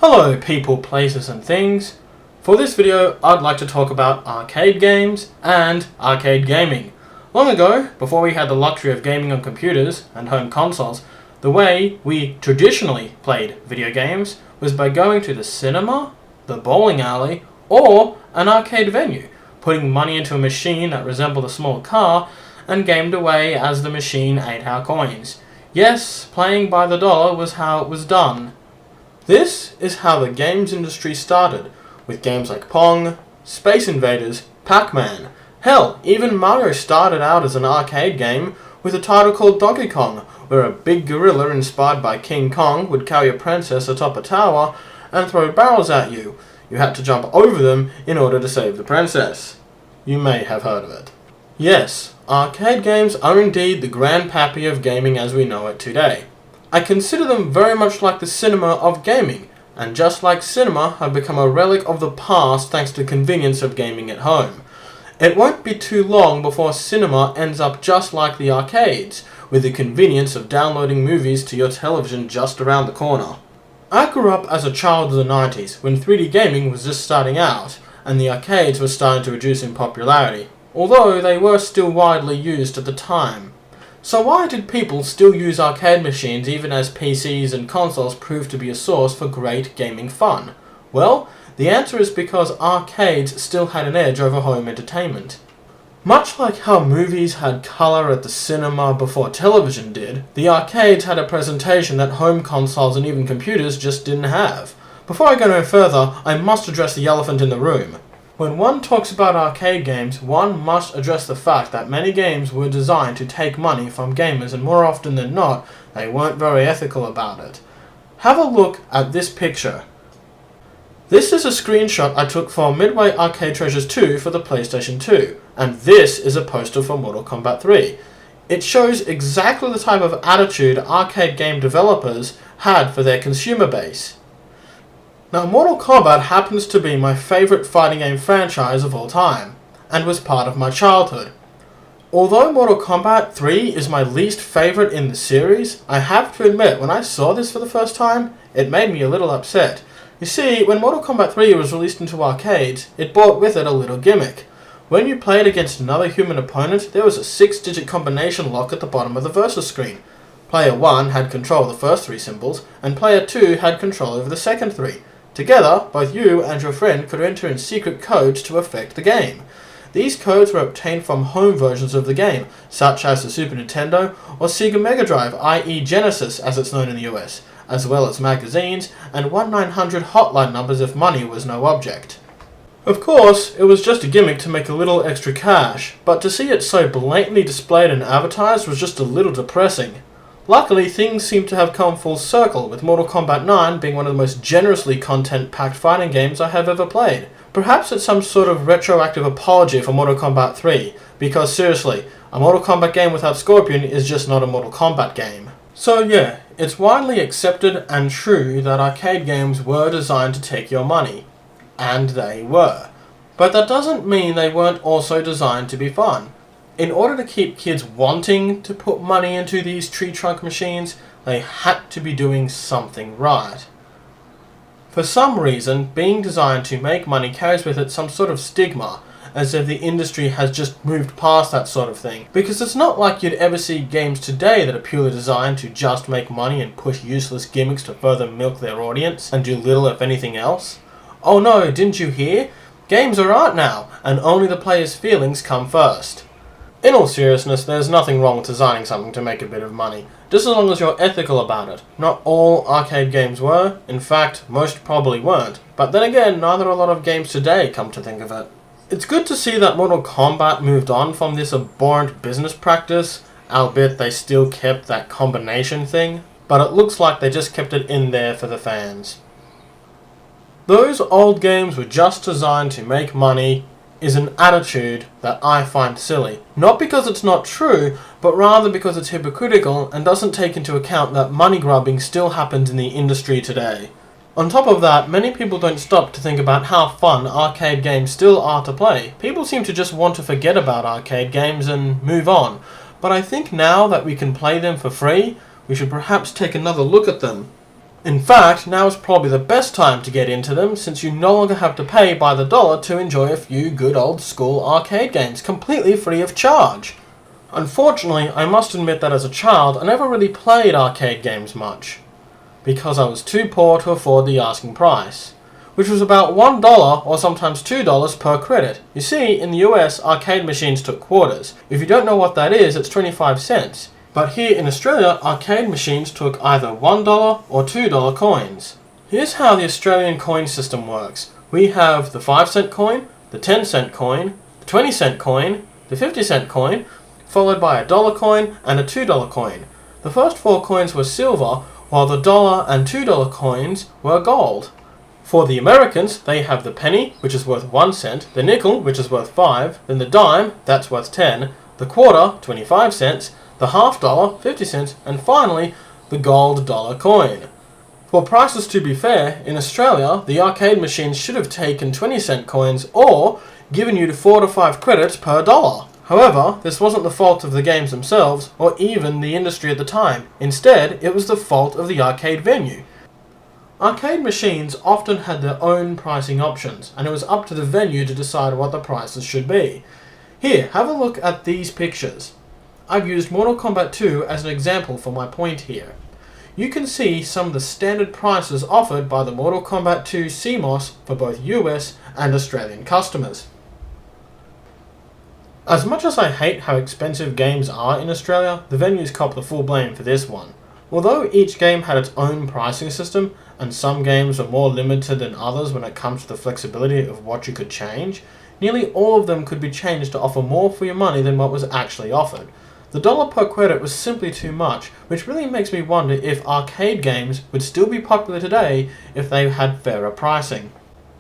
Hello people, places and things. For this video I'd like to talk about arcade games and arcade gaming. Long ago, before we had the luxury of gaming on computers and home consoles, the way we traditionally played video games was by going to the cinema, the bowling alley, or an arcade venue, putting money into a machine that resembled a small car and gamed away as the machine ate our coins. Yes, playing by the dollar was how it was done. This is how the games industry started, with games like Pong, Space Invaders, Pac-Man. Hell, even Mario started out as an arcade game with a title called Donkey Kong, where a big gorilla inspired by King Kong would carry a princess atop a tower and throw barrels at you. You had to jump over them in order to save the princess. You may have heard of it. Yes, arcade games are indeed the grandpappy of gaming as we know it today. I consider them very much like the cinema of gaming, and just like cinema have become a relic of the past thanks to the convenience of gaming at home. It won't be too long before cinema ends up just like the arcades, with the convenience of downloading movies to your television just around the corner. I grew up as a child of the 90s, when 3D gaming was just starting out, and the arcades were starting to reduce in popularity, although they were still widely used at the time. So why did people still use arcade machines even as PCs and consoles proved to be a source for great gaming fun? Well, the answer is because arcades still had an edge over home entertainment. Much like how movies had colour at the cinema before television did, the arcades had a presentation that home consoles and even computers just didn't have. Before I go no further, I must address the elephant in the room. When one talks about arcade games, one must address the fact that many games were designed to take money from gamers, and more often than not, they weren't very ethical about it. Have a look at this picture. This is a screenshot I took for Midway Arcade Treasures 2 for the PlayStation 2, and this is a poster for Mortal Kombat 3. It shows exactly the type of attitude arcade game developers had for their consumer base. Now, Mortal Kombat happens to be my favourite fighting game franchise of all time, and was part of my childhood. Although Mortal Kombat 3 is my least favourite in the series, I have to admit, when I saw this for the first time, it made me a little upset. You see, when Mortal Kombat 3 was released into arcades, it brought with it a little gimmick. When you played against another human opponent, there was a 6-digit combination lock at the bottom of the versus screen. Player 1 had control of the first 3 symbols, and Player 2 had control over the second 3. Together, both you and your friend could enter in secret codes to affect the game. These codes were obtained from home versions of the game, such as the Super Nintendo or Sega Mega Drive, i.e. Genesis as it's known in the US, as well as magazines and 1-900 hotline numbers if money was no object. Of course, it was just a gimmick to make a little extra cash, but to see it so blatantly displayed and advertised was just a little depressing. Luckily, things seem to have come full circle, with Mortal Kombat 9 being one of the most generously content-packed fighting games I have ever played. Perhaps it's some sort of retroactive apology for Mortal Kombat 3, because seriously, a Mortal Kombat game without Scorpion is just not a Mortal Kombat game. So yeah, it's widely accepted and true that arcade games were designed to take your money. And they were. But that doesn't mean they weren't also designed to be fun. In order to keep kids wanting to put money into these tree trunk machines, they had to be doing something right. For some reason, being designed to make money carries with it some sort of stigma, as if the industry has just moved past that sort of thing. Because it's not like you'd ever see games today that are purely designed to just make money and push useless gimmicks to further milk their audience, and do little if anything else. Oh no, didn't you hear? Games are art now, and only the player's feelings come first. In all seriousness, there's nothing wrong with designing something to make a bit of money, just as long as you're ethical about it. Not all arcade games were, in fact, most probably weren't, but then again, neither a lot of games today, come to think of it. It's good to see that Mortal Kombat moved on from this abhorrent business practice, albeit they still kept that combination thing, but it looks like they just kept it in there for the fans. Those old games were just designed to make money, is an attitude that I find silly. Not because it's not true, but rather because it's hypocritical and doesn't take into account that money grubbing still happens in the industry today. On top of that, many people don't stop to think about how fun arcade games still are to play. People seem to just want to forget about arcade games and move on, but I think now that we can play them for free, we should perhaps take another look at them. In fact, now is probably the best time to get into them since you no longer have to pay by the dollar to enjoy a few good old school arcade games completely free of charge. Unfortunately, I must admit that as a child I never really played arcade games much, because I was too poor to afford the asking price, which was about $1 or sometimes $2 per credit. You see, in the US, arcade machines took quarters. If you don't know what that is, it's 25 cents. But here in Australia, arcade machines took either $1 or $2 coins. Here's how the Australian coin system works. We have the 5-cent coin, the 10-cent coin, the 20-cent coin, the 50-cent coin, followed by a dollar coin and a $2 coin. The first 4 coins were silver, while the $1 and $2 coins were gold. For the Americans, they have the penny, which is worth 1 cent, the nickel, which is worth 5, then the dime, that's worth 10, the quarter, 25 cents, the half dollar, 50 cents, and finally, the gold dollar coin. For prices to be fair, in Australia, the arcade machines should have taken 20-cent coins or given you 4 to 5 credits per dollar. However, this wasn't the fault of the games themselves, or even the industry at the time. Instead, it was the fault of the arcade venue. Arcade machines often had their own pricing options, and it was up to the venue to decide what the prices should be. Here, have a look at these pictures. I've used Mortal Kombat 2 as an example for my point here. You can see some of the standard prices offered by the Mortal Kombat 2 CMOS for both US and Australian customers. As much as I hate how expensive games are in Australia, the venues cop the full blame for this one. Although each game had its own pricing system, and some games were more limited than others when it comes to the flexibility of what you could change, nearly all of them could be changed to offer more for your money than what was actually offered. The dollar per credit was simply too much, which really makes me wonder if arcade games would still be popular today if they had fairer pricing.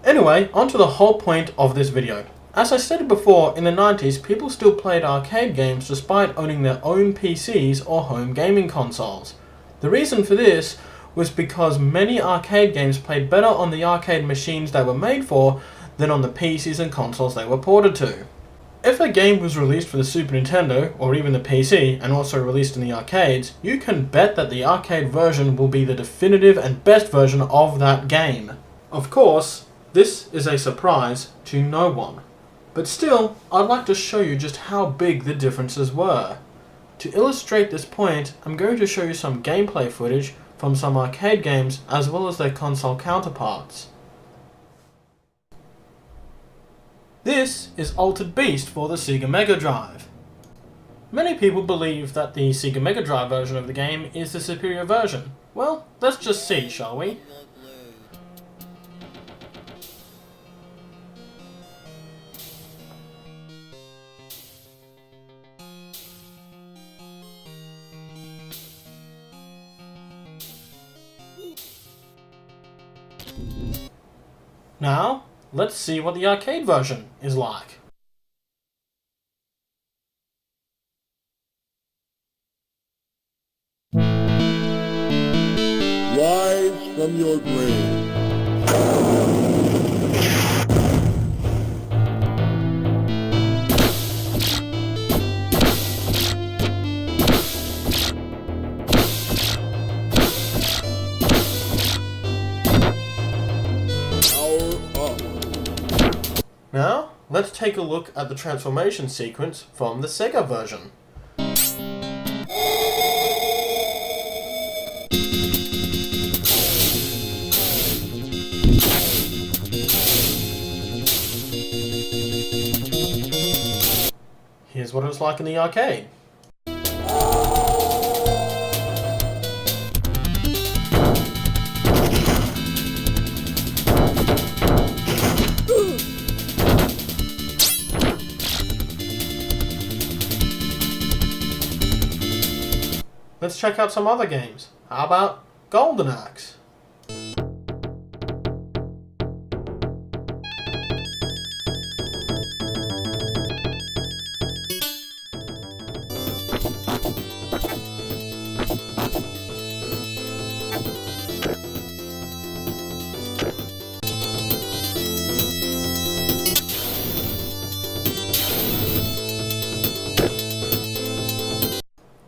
Anyway, on to the whole point of this video. As I stated before, in the 90s, people still played arcade games despite owning their own PCs or home gaming consoles. The reason for this was because many arcade games played better on the arcade machines they were made for than on the PCs and consoles they were ported to. If a game was released for the Super Nintendo, or even the PC, and also released in the arcades, you can bet that the arcade version will be the definitive and best version of that game. Of course, this is a surprise to no one. But still, I'd like to show you just how big the differences were. To illustrate this point, I'm going to show you some gameplay footage from some arcade games as well as their console counterparts. This is Altered Beast for the Sega Mega Drive. Many people believe that the Sega Mega Drive version of the game is the superior version. Well, let's just see, shall we? Now, let's see what the arcade version is like. Rise from your grave. Now, let's take a look at the transformation sequence from the Sega version. Here's what it was like in the arcade. Let's check out some other games. How about Golden Axe?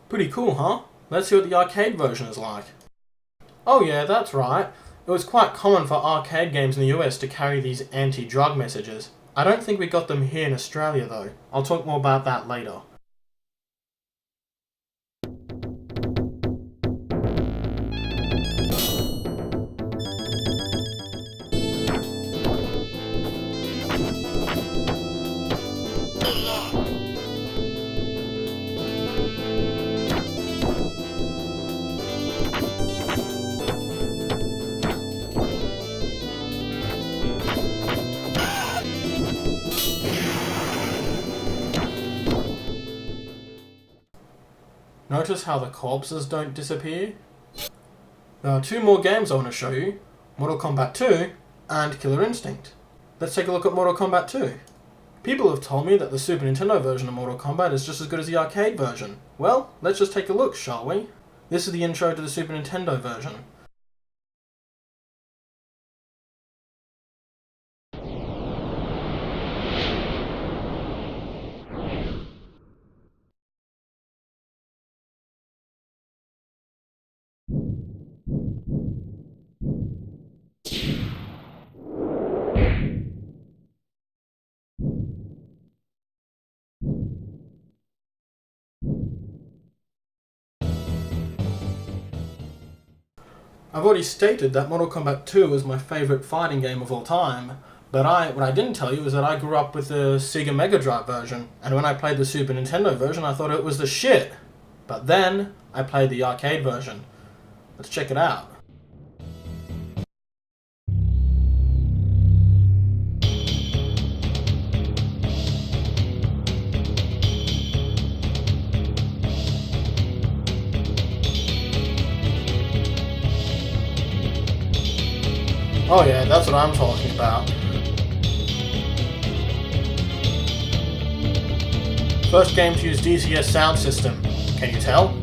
Pretty cool, huh? Let's see what the arcade version is like. Oh yeah, that's right. It was quite common for arcade games in the US to carry these anti-drug messages. I don't think we got them here in Australia though. I'll talk more about that later. Notice how the corpses don't disappear? There are two more games I want to show you, Mortal Kombat 2 and Killer Instinct. Let's take a look at Mortal Kombat 2. People have told me that the Super Nintendo version of Mortal Kombat is just as good as the arcade version. Well, let's just take a look, shall we? This is the intro to the Super Nintendo version. I've already stated that Mortal Kombat 2 is my favourite fighting game of all time, but what I didn't tell you is that I grew up with the Sega Mega Drive version, and when I played the Super Nintendo version I thought it was the shit. But then, I played the arcade version. Let's check it out. Oh yeah, that's what I'm talking about. First game to use DCS sound system. Can you tell?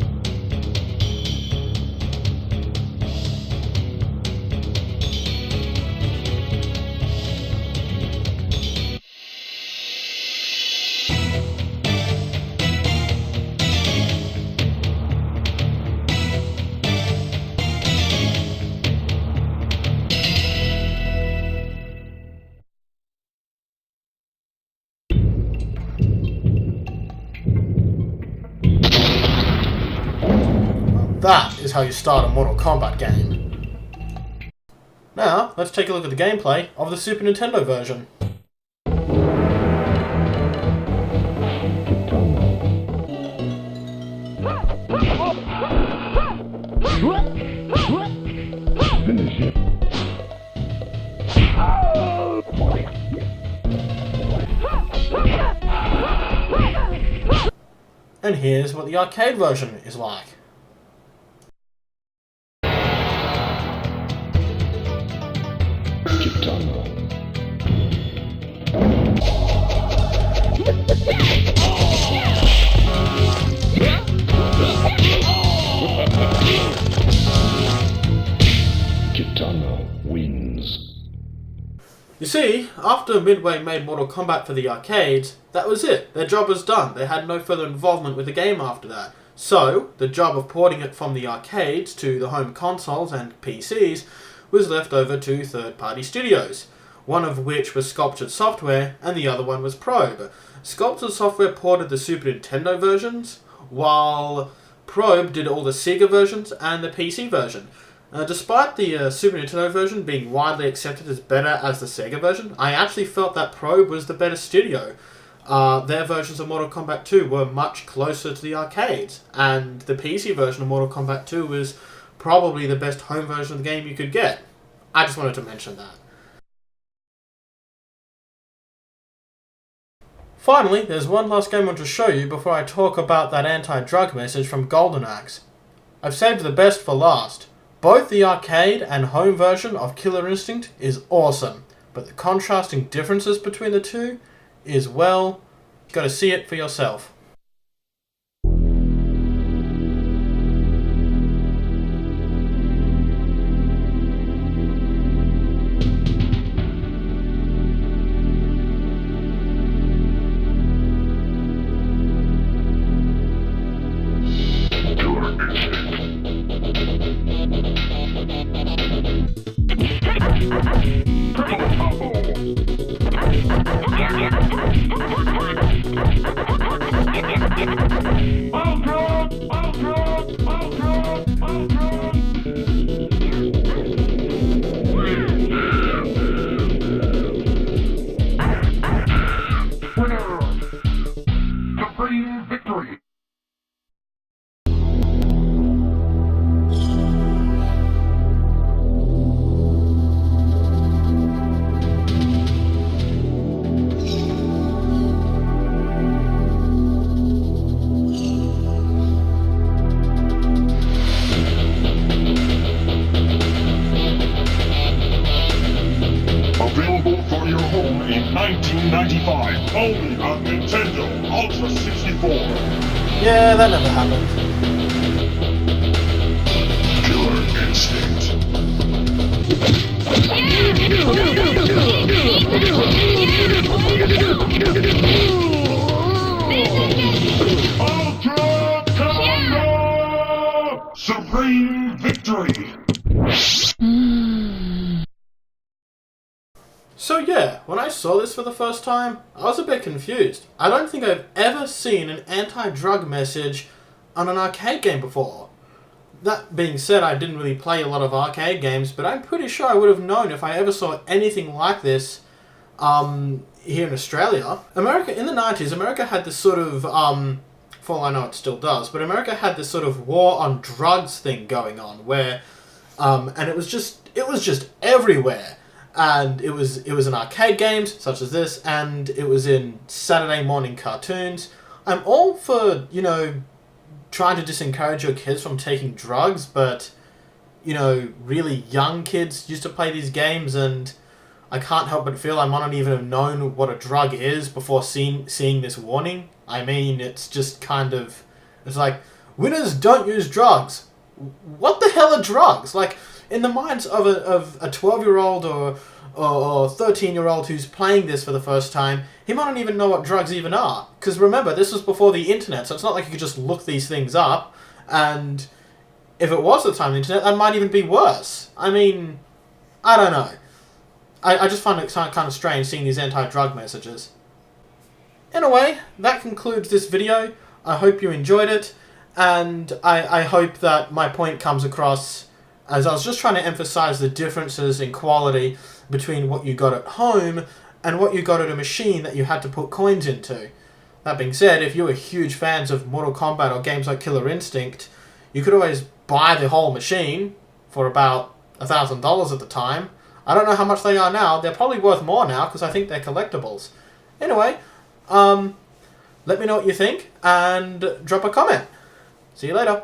That is how you start a Mortal Kombat game. Now, let's take a look at the gameplay of the Super Nintendo version. Finish it. And here's what the arcade version is like. Kitana. Kitana wins. You see, after Midway made Mortal Kombat for the arcades, that was it. Their job was done. They had no further involvement with the game after that. So, the job of porting it from the arcades to the home consoles and PCs was left over to third-party studios, one of which was Sculptured Software and the other one was Probe. Sculptured Software ported the Super Nintendo versions, while Probe did all the Sega versions and the PC version. Despite the Super Nintendo version being widely accepted as better as the Sega version, I actually felt that Probe was the better studio. Their versions of Mortal Kombat 2 were much closer to the arcades, and the PC version of Mortal Kombat 2 was probably the best home version of the game you could get. I just wanted to mention that. Finally, there's one last game I want to show you before I talk about that anti-drug message from Golden Axe. I've saved the best for last. Both the arcade and home version of Killer Instinct is awesome, but the contrasting differences between the two is, well, you gotta see it for yourself. 1995, only on Nintendo Ultra 64. Yeah, that never happened. Killer Instinct. Ultra Combo! Supreme Victory! So yeah, when I saw this for the first time, I was a bit confused. I don't think I've ever seen an anti-drug message on an arcade game before. That being said, I didn't really play a lot of arcade games, but I'm pretty sure I would have known if I ever saw anything like this here in Australia. America, in the 90s, America had this sort of, for all I know it still does, but America had this sort of war on drugs thing going on, where, and it was just everywhere. And it was in arcade games, such as this, and it was in Saturday morning cartoons. I'm all for, trying to disencourage your kids from taking drugs, but, really young kids used to play these games, and I can't help but feel I might not even have known what a drug is before seeing this warning. I mean, it's just kind of, it's like, winners don't use drugs. What the hell are drugs? Like, in the minds of a 12-year-old or 13-year-old who's playing this for the first time, he might not even know what drugs even are. Because remember, this was before the internet, so it's not like you could just look these things up. And if it was the time of the internet, that might even be worse. I mean, I don't know. I just find it kind of strange seeing these anti-drug messages. Anyway, that concludes this video. I hope you enjoyed it, and I hope that my point comes across, as I was just trying to emphasize the differences in quality between what you got at home and what you got at a machine that you had to put coins into. That being said, if you were huge fans of Mortal Kombat or games like Killer Instinct, you could always buy the whole machine for about $1,000 at the time. I don't know how much they are now. They're probably worth more now because I think they're collectibles. Anyway, let me know what you think and drop a comment. See you later.